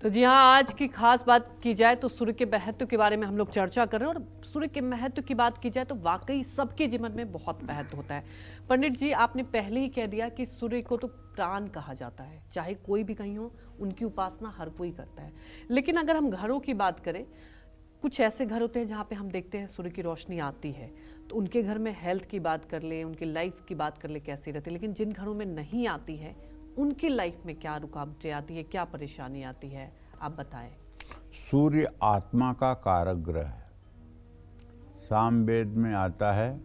तो जी हाँ, आज की खास बात की जाए तो सूर्य के महत्व के बारे में हम लोग चर्चा कर रहे हैं। और सूर्य के महत्व की बात की जाए तो वाकई सबके जीवन में बहुत महत्व होता है। पंडित जी, आपने पहले ही कह दिया कि सूर्य को तो प्राण कहा जाता है, चाहे कोई भी कहीं हो, उनकी उपासना हर कोई करता है। लेकिन अगर हम घरों की बात करें, कुछ ऐसे घर होते हैं जहाँ पे हम देखते हैं सूर्य की रोशनी आती है, तो उनके घर में हेल्थ की बात कर ले, उनकी लाइफ की बात कर ले, कैसी रहती है। लेकिन जिन घरों में नहीं आती है, उनकी लाइफ में क्या रुकावटें आती है, क्या परेशानी आती है, आप बताएं। सूर्य आत्मा का कारक ग्रह है। सामवेद में आता है,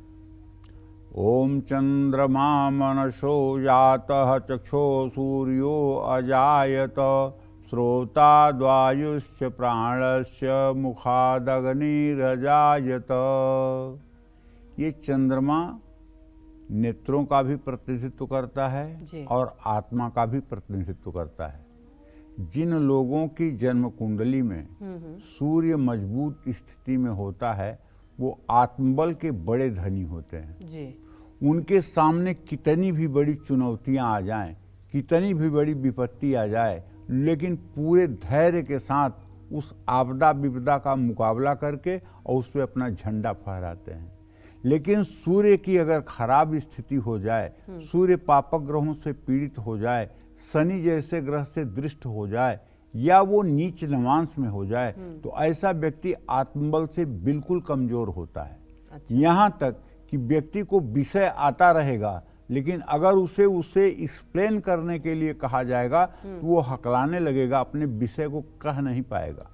ओम चंद्रमा मनसो जातः चक्षो सूर्यो अजायत श्रोताद्वायुश्च प्राणस्य मुखादग्निरजायत। ये चंद्रमा नेत्रों का भी प्रतिनिधित्व करता है और आत्मा का भी प्रतिनिधित्व करता है। जिन लोगों की जन्म कुंडली में सूर्य मजबूत स्थिति में होता है, वो आत्मबल के बड़े धनी होते हैं जी। उनके सामने कितनी भी बड़ी चुनौतियां आ जाएं, कितनी भी बड़ी विपत्ति आ जाए, लेकिन पूरे धैर्य के साथ उस आपदा विपदा का मुकाबला करके और उस पर अपना झंडा फहराते हैं। लेकिन सूर्य की अगर खराब स्थिति हो जाए, सूर्य पापक ग्रहों से पीड़ित हो जाए, शनि जैसे ग्रह से दृष्ट हो जाए या वो नीच नवांश में हो जाए, तो ऐसा व्यक्ति आत्मबल से बिल्कुल कमजोर होता है। अच्छा। यहाँ तक कि व्यक्ति को विषय आता रहेगा, लेकिन अगर उसे एक्सप्लेन करने के लिए कहा जाएगा तो वो हकलाने लगेगा, अपने विषय को कह नहीं पाएगा।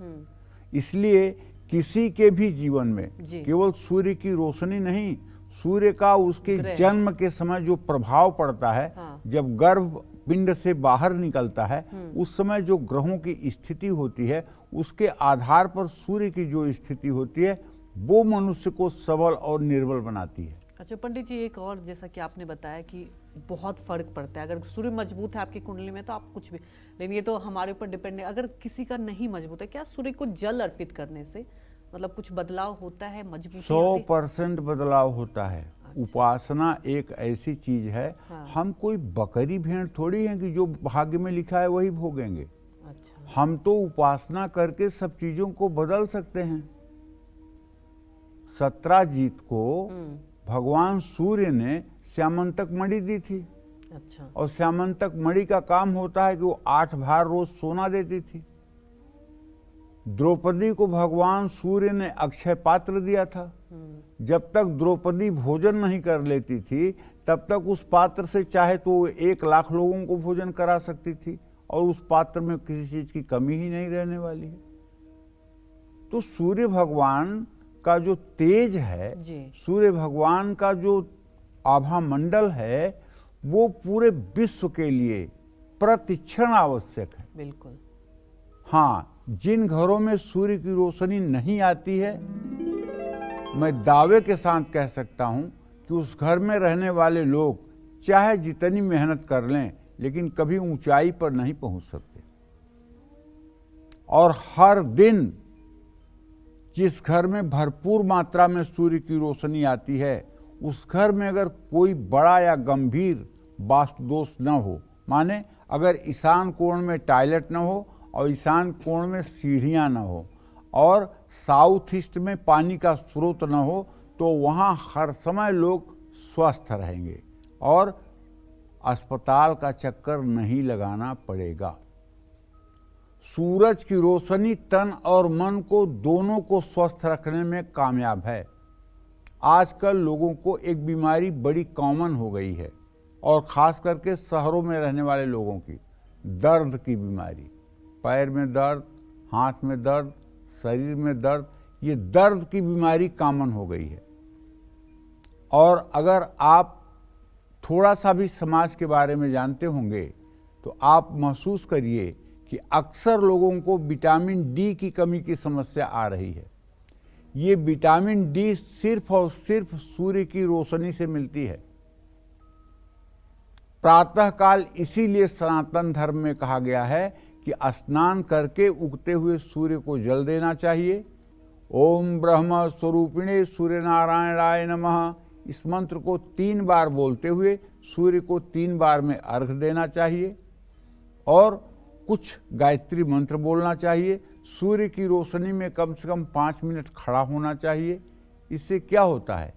इसलिए किसी के भी जीवन में केवल सूर्य की रोशनी नहीं, सूर्य का उसके जन्म के समय जो प्रभाव पड़ता है, जब गर्भ पिंड से बाहर निकलता है, उस समय जो ग्रहों की स्थिति होती है, उसके आधार पर सूर्य की जो स्थिति होती है, वो मनुष्य को सबल और निर्बल बनाती है। अच्छा पंडित जी, एक और, जैसा कि आपने बताया कि बहुत फर्क पड़ता है। अगर सूर्य मजबूत है आपकी कुंडली में तो आप कुछ भी, लेकिन ये तो हमारे ऊपर डिपेंड है। अगर किसी का नहीं मजबूत है, क्या सूर्य को जल अर्पित करने से मतलब कुछ बदलाव होता है, मजबूती 100% बदलाव होता है। अच्छा। उपासना एक ऐसी चीज है, हाँ। हम कोई बकरी भेड़ थोड़ी हैं कि जो भाग्य में लिखा है वही भोगेंगे। अच्छा। हम तो उपासना करके सब चीजों को बदल सकते हैं। 17 को भगवान सूर्य ने श्यामंतक मणि दी थी। अच्छा। और श्यामंतक मणि का काम होता है कि वो 8 भार रोज सोना देती थी। द्रौपदी को भगवान सूर्य ने अक्षय पात्र दिया था। जब तक द्रौपदी भोजन नहीं कर लेती थी, तब तक उस पात्र से चाहे तो 1 लाख लोगों को भोजन करा सकती थी और उस पात्र में किसी चीज की कमी ही नहीं रहने वाली है। तो सूर्य भगवान का जो तेज है, सूर्य भगवान का जो आभा मंडल है, वो पूरे विश्व के लिए प्रतिक्षण आवश्यक है। बिल्कुल। हाँ, जिन घरों में सूर्य की रोशनी नहीं आती है, मैं दावे के साथ कह सकता हूं कि उस घर में रहने वाले लोग चाहे जितनी मेहनत कर लें, लेकिन कभी ऊंचाई पर नहीं पहुंच सकते। और हर दिन जिस घर में भरपूर मात्रा में सूर्य की रोशनी आती है, उस घर में अगर कोई बड़ा या गंभीर वास्तु दोष न हो, माने अगर ईशान कोण में टॉयलेट न हो और ईशान कोण में सीढ़ियां न हो और साउथ ईस्ट में पानी का स्रोत न हो, तो वहाँ हर समय लोग स्वस्थ रहेंगे और अस्पताल का चक्कर नहीं लगाना पड़ेगा। सूरज की रोशनी तन और मन को दोनों को स्वस्थ रखने में कामयाब है। आजकल लोगों को एक बीमारी बड़ी कॉमन हो गई है, और खास करके शहरों में रहने वाले लोगों की, दर्द की बीमारी। पैर में दर्द, हाथ में दर्द, शरीर में दर्द, ये दर्द की बीमारी कॉमन हो गई है। और अगर आप थोड़ा सा भी समाज के बारे में जानते होंगे तो आप महसूस करिए कि अक्सर लोगों को विटामिन डी की कमी की समस्या आ रही है। ये विटामिन डी सिर्फ और सिर्फ सूर्य की रोशनी से मिलती है। प्रातःकाल इसीलिए सनातन धर्म में कहा गया है कि स्नान करके उगते हुए सूर्य को जल देना चाहिए। ओम ब्रह्म स्वरूपिणे सूर्य नारायणाय नमः, इस मंत्र को 3 बार बोलते हुए सूर्य को 3 बार में अर्घ देना चाहिए। और कुछ गायत्री मंत्र बोलना चाहिए। सूर्य की रोशनी में कम से कम 5 मिनट खड़ा होना चाहिए। इससे क्या होता है,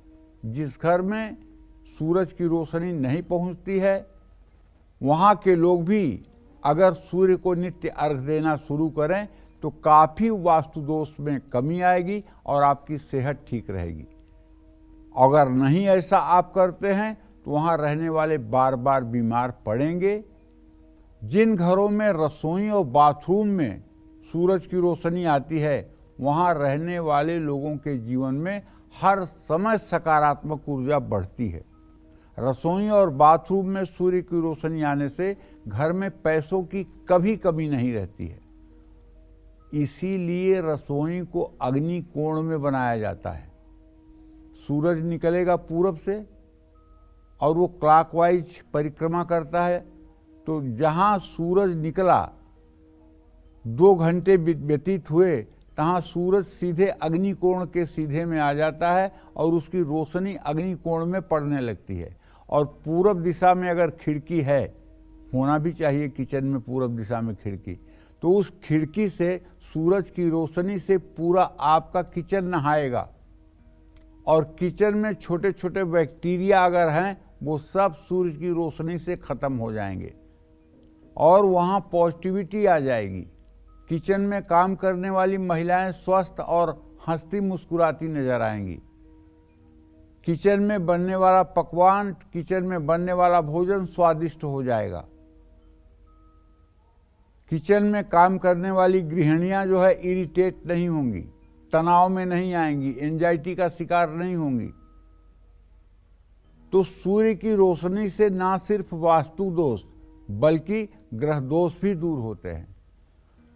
जिस घर में सूरज की रोशनी नहीं पहुंचती है वहाँ के लोग भी अगर सूर्य को नित्य अर्घ देना शुरू करें तो काफ़ी वास्तु दोष में कमी आएगी और आपकी सेहत ठीक रहेगी। अगर नहीं ऐसा आप करते हैं तो वहाँ रहने वाले बार बार बीमार पड़ेंगे। जिन घरों में रसोई और बाथरूम में सूरज की रोशनी आती है वहाँ रहने वाले लोगों के जीवन में हर समय सकारात्मक ऊर्जा बढ़ती है। रसोई और बाथरूम में सूर्य की रोशनी आने से घर में पैसों की कभी कमी नहीं रहती है। इसीलिए रसोई को अग्नि कोण में बनाया जाता है। सूरज निकलेगा पूरब से और वो क्लॉकवाइज परिक्रमा करता है, तो जहाँ सूरज निकला 2 घंटे व्यतीत हुए तहाँ सूरज सीधे अग्नि कोण के सीधे में आ जाता है और उसकी रोशनी अग्नि कोण में पड़ने लगती है। और पूरब दिशा में अगर खिड़की है, होना भी चाहिए किचन में पूरब दिशा में खिड़की, तो उस खिड़की से सूरज की रोशनी से पूरा आपका किचन नहाएगा और किचन में छोटे छोटे बैक्टीरिया अगर हैं वो सब सूरज की रोशनी से खत्म हो जाएंगे और वहाँ पॉजिटिविटी आ जाएगी। किचन में काम करने वाली महिलाएं स्वस्थ और हंसती मुस्कुराती नजर आएंगी। किचन में बनने वाला पकवान, किचन में बनने वाला भोजन स्वादिष्ट हो जाएगा। किचन में काम करने वाली गृहिणियां जो है इरिटेट नहीं होंगी, तनाव में नहीं आएंगी, एंजाइटी का शिकार नहीं होंगी। तो सूर्य की रोशनी से ना सिर्फ वास्तु दोष बल्कि ग्रह दोष भी दूर होते हैं।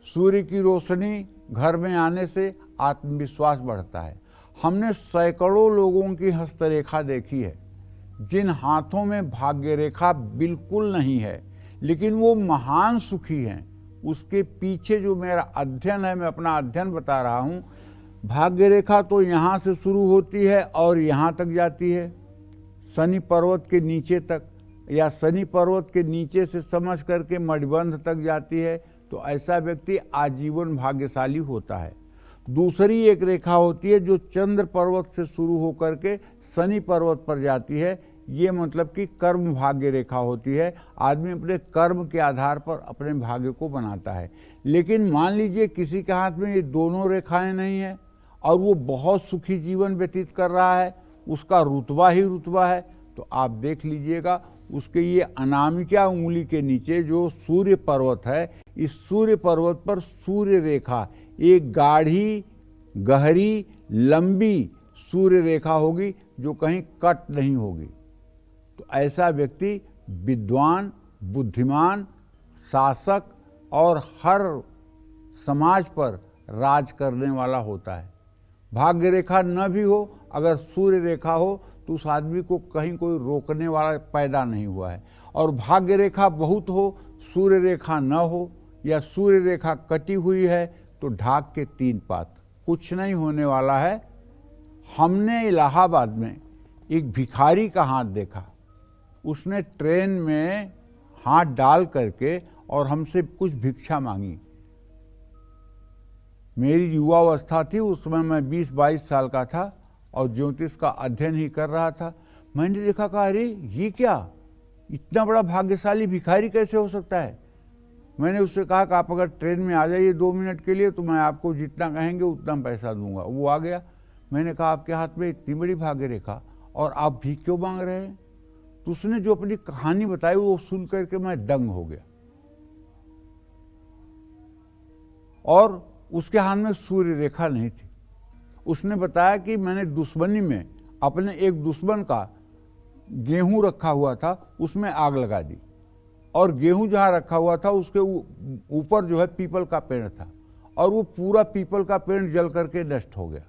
सूर्य की रोशनी घर में आने से आत्मविश्वास बढ़ता है। हमने सैकड़ों लोगों की हस्तरेखा देखी है जिन हाथों में भाग्य रेखा बिल्कुल नहीं है लेकिन वो महान सुखी हैं। उसके पीछे जो मेरा अध्ययन है, मैं अपना अध्ययन बता रहा हूँ। भाग्य रेखा तो यहाँ से शुरू होती है और यहाँ तक जाती है, शनि पर्वत के नीचे तक, या शनि पर्वत के नीचे से समझ करके मणिबंध तक जाती है। तो ऐसा व्यक्ति आजीवन भाग्यशाली होता है। दूसरी एक रेखा होती है जो चंद्र पर्वत से शुरू होकर के शनि पर्वत पर जाती है। ये मतलब कि कर्म भाग्य रेखा होती है। आदमी अपने कर्म के आधार पर अपने भाग्य को बनाता है। लेकिन मान लीजिए किसी के हाथ में ये दोनों रेखाएं नहीं है और वो बहुत सुखी जीवन व्यतीत कर रहा है, उसका रुतबा ही रुतबा है, तो आप देख लीजिएगा उसके ये अनामिका उंगली के नीचे जो सूर्य पर्वत है, इस सूर्य पर्वत पर सूर्य रेखा एक गाढ़ी गहरी लंबी सूर्य रेखा होगी जो कहीं कट नहीं होगी। तो ऐसा व्यक्ति विद्वान, बुद्धिमान, शासक और हर समाज पर राज करने वाला होता है। भाग्य रेखा न भी हो, अगर सूर्य रेखा हो तो उस आदमी को कहीं कोई रोकने वाला पैदा नहीं हुआ है। और भाग्य रेखा बहुत हो, सूर्य रेखा न हो या सूर्य रेखा कटी हुई है तो ढाक के 3 पात, कुछ नहीं होने वाला है। हमने इलाहाबाद में एक भिखारी का हाथ देखा। उसने ट्रेन में हाथ डाल करके और हमसे कुछ भिक्षा मांगी। मेरी युवावस्था थी, उस समय मैं 20-22 साल का था और ज्योतिष का अध्ययन ही कर रहा था। मैंने देखा, कहा अरे ये क्या, इतना बड़ा भाग्यशाली भिखारी कैसे हो सकता है। मैंने उससे कहा कि आप अगर ट्रेन में आ जाइए 2 मिनट के लिए तो मैं आपको जितना कहेंगे उतना पैसा दूंगा। वो आ गया। मैंने कहा आपके हाथ में इतनी बड़ी भाग्य रेखा और आप भीख क्यों मांग रहे हैं। तो उसने जो अपनी कहानी बताई वो सुन करके मैं दंग हो गया। और उसके हाथ में सूर्य रेखा नहीं थी। उसने बताया कि मैंने दुश्मनी में अपने एक दुश्मन का गेहूं रखा हुआ था, उसमें आग लगा दी और गेहूं जहां रखा हुआ था उसके ऊपर जो है पीपल का पेड़ था और वो पूरा पीपल का पेड़ जल करके नष्ट हो गया।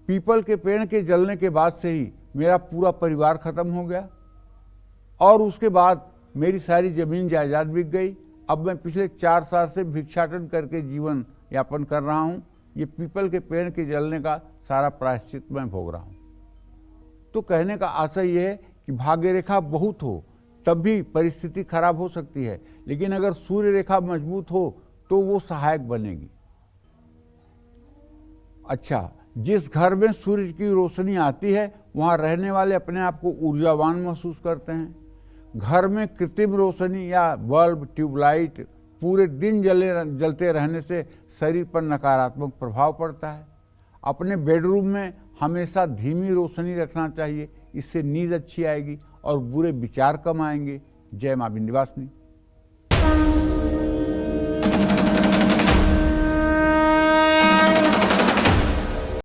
पीपल के पेड़ के जलने के बाद से ही मेरा पूरा परिवार खत्म हो गया और उसके बाद मेरी सारी जमीन जायदाद बिक गई। अब मैं पिछले 4 साल से भिक्षाटन करके जीवन यापन कर रहा हूँ। ये पीपल के पेड़ के जलने का सारा प्रायश्चित मैं भोग रहा हूँ। तो कहने का आशय यह है कि भाग्य रेखा बहुत हो तब भी परिस्थिति खराब हो सकती है, लेकिन अगर सूर्य रेखा मजबूत हो तो वो सहायक बनेगी। अच्छा, जिस घर में सूर्य की रोशनी आती है वहां रहने वाले अपने आप को ऊर्जावान महसूस करते हैं। घर में कृत्रिम रोशनी या बल्ब, ट्यूबलाइट पूरे दिन जलते रहने से शरीर पर नकारात्मक प्रभाव पड़ता है। अपने बेडरूम में हमेशा धीमी रोशनी रखना चाहिए, इससे नींद अच्छी आएगी और बुरे विचार कम आएंगे। जय मां विंध्यवासिनी।